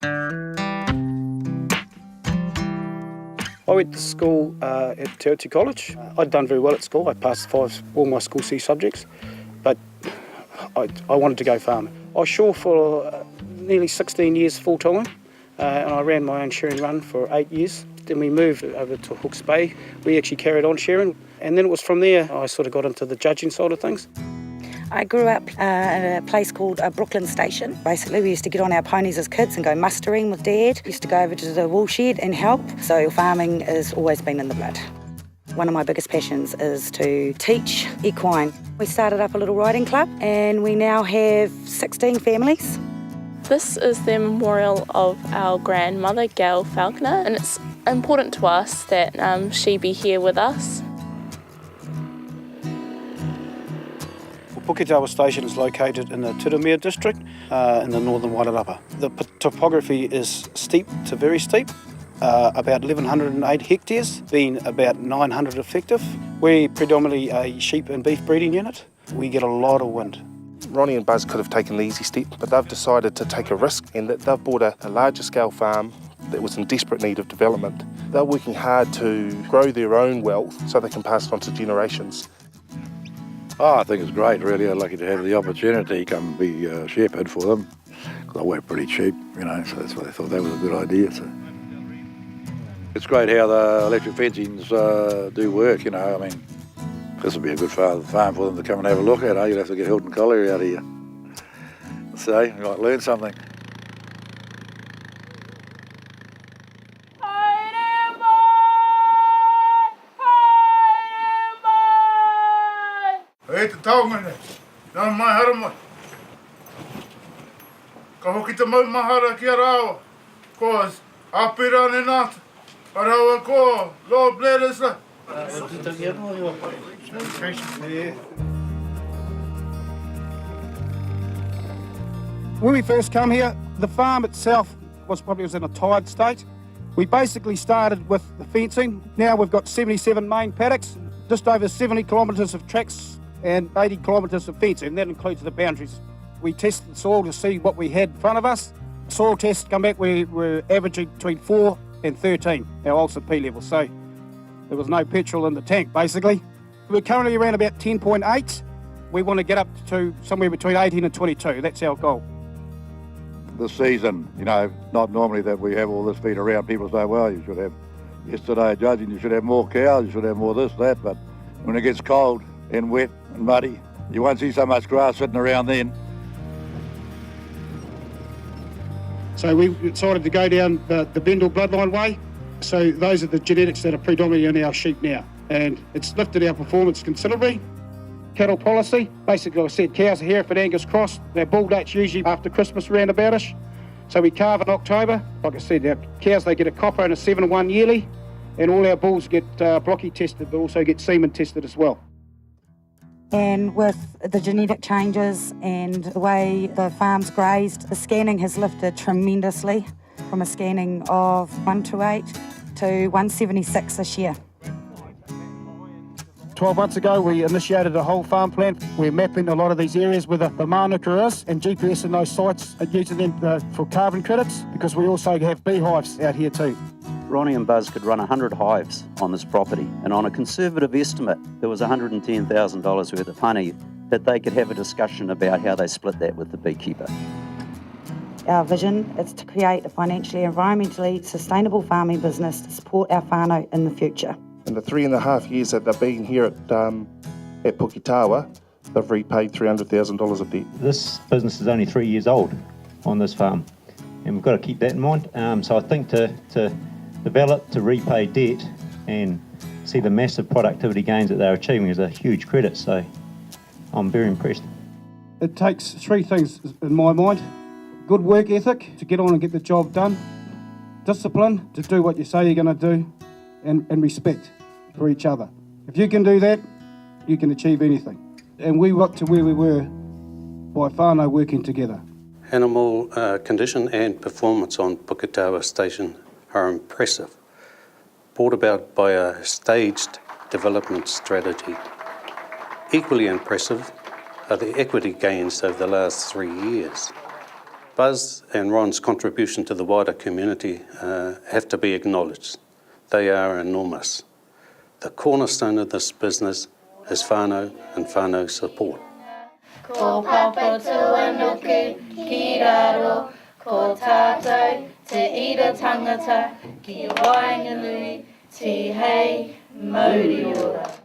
I went to school at Pahiatua College. I'd done very well at school. I passed all my school C subjects, but I wanted to go farming. I was shore for nearly 16 years full-time, and I ran my own shearing run for 8 years. Then we moved over to Hawke's Bay. We actually carried on shearing, and then it was from there I sort of got into the judging side of things. I grew up in a place called Brooklyn Station. Basically, we used to get on our ponies as kids and go mustering with Dad. Used to go over to the wool shed and help, so farming has always been in the blood. One of my biggest passions is to teach equine. We started up a little riding club and we now have 16 families. This is the memorial of our grandmother, Gail Falconer, and it's important to us that she be here with us. Puketawa Station is located in the Tiraumea district in the northern Wairarapa. The topography is steep to very steep, about 1,108 hectares, being about 900 effective. We're predominantly a sheep and beef breeding unit. We get a lot of wind. Ronnie and Buzz could have taken the easy step, but they've decided to take a risk and that they've bought a larger scale farm that was in desperate need of development. They're working hard to grow their own wealth so they can pass it on to generations. Oh, I think it's great, really. I'm lucky to have the opportunity to come be a shepherd for them. Because I work pretty cheap, so that's why they thought that was a good idea. So. It's great how the electric fencings do work, I mean, this would be a good farm for them to come and have a look at. You'd have to get Hilton Colliery out of here. So, you might learn something. Hey, te Tiraumea, nā mai hara mai. Ka hoki te mau mahara ki a rāua, ko āpira ne nāta, a rāua ko, Lord bless us. When we first come here, the farm itself was in a tired state. We basically started with the fencing. Now we've got 77 main paddocks, just over 70 kilometres of tracks and 80 kilometres of fencing, and that includes the boundaries. We tested the soil to see what we had in front of us. Soil tests come back, we were averaging between 4 and 13, our ulcer P level, so there was no petrol in the tank, basically. We're currently around about 10.8. We want to get up to somewhere between 18 and 22, that's our goal. This season, not normally that we have all this feed around, people say, well, you should have, yesterday judging, you should have more cows, you should have more this, that, but when it gets cold and wet and muddy, you won't see so much grass sitting around then. So we decided to go down the Bendel bloodline way. So those are the genetics that are predominantly in our sheep now. And it's lifted our performance considerably. Cattle policy, basically I said cows are Hereford Angus cross. Our bull date's usually after Christmas roundaboutish. So we calve in October. Like I said, our cows, they get a copper and a 7-1 yearly. And all our bulls get blocky tested, but also get semen tested as well. And with the genetic changes and the way the farm's grazed, the scanning has lifted tremendously from a scanning of 128 to 176 this year. 12 months ago, we initiated a whole farm plan. We're mapping a lot of these areas where the manuka is and GPSing those sites and using them for carbon credits, because we also have beehives out here too. Ronnie and Buzz could run 100 hives on this property, and on a conservative estimate, there was $110,000 worth of honey that they could have a discussion about how they split that with the beekeeper. Our vision is to create a financially and environmentally sustainable farming business to support our whānau in the future. In the 3.5 years that they've been here at Puketawa, they've repaid $300,000 of debt. This business is only 3 years old on this farm, and we've got to keep that in mind. So I think to develop, to repay debt and see the massive productivity gains that they're achieving is a huge credit, so I'm very impressed. It takes three things in my mind: good work ethic to get on and get the job done, discipline to do what you say you're going to do, and respect for each other. If you can do that, you can achieve anything. And we got to where we were by whānau working together. Animal condition and performance on Puketawa Station are impressive, brought about by a staged development strategy. Equally impressive are the equity gains over the last 3 years. Buzz and Ron's contribution to the wider community have to be acknowledged. They are enormous. The cornerstone of this business is whānau and whānau support. Ko Pahiatua nuku ki raro, ko tātou te ira tangata, ki Wairarapa, te hei mauri ora.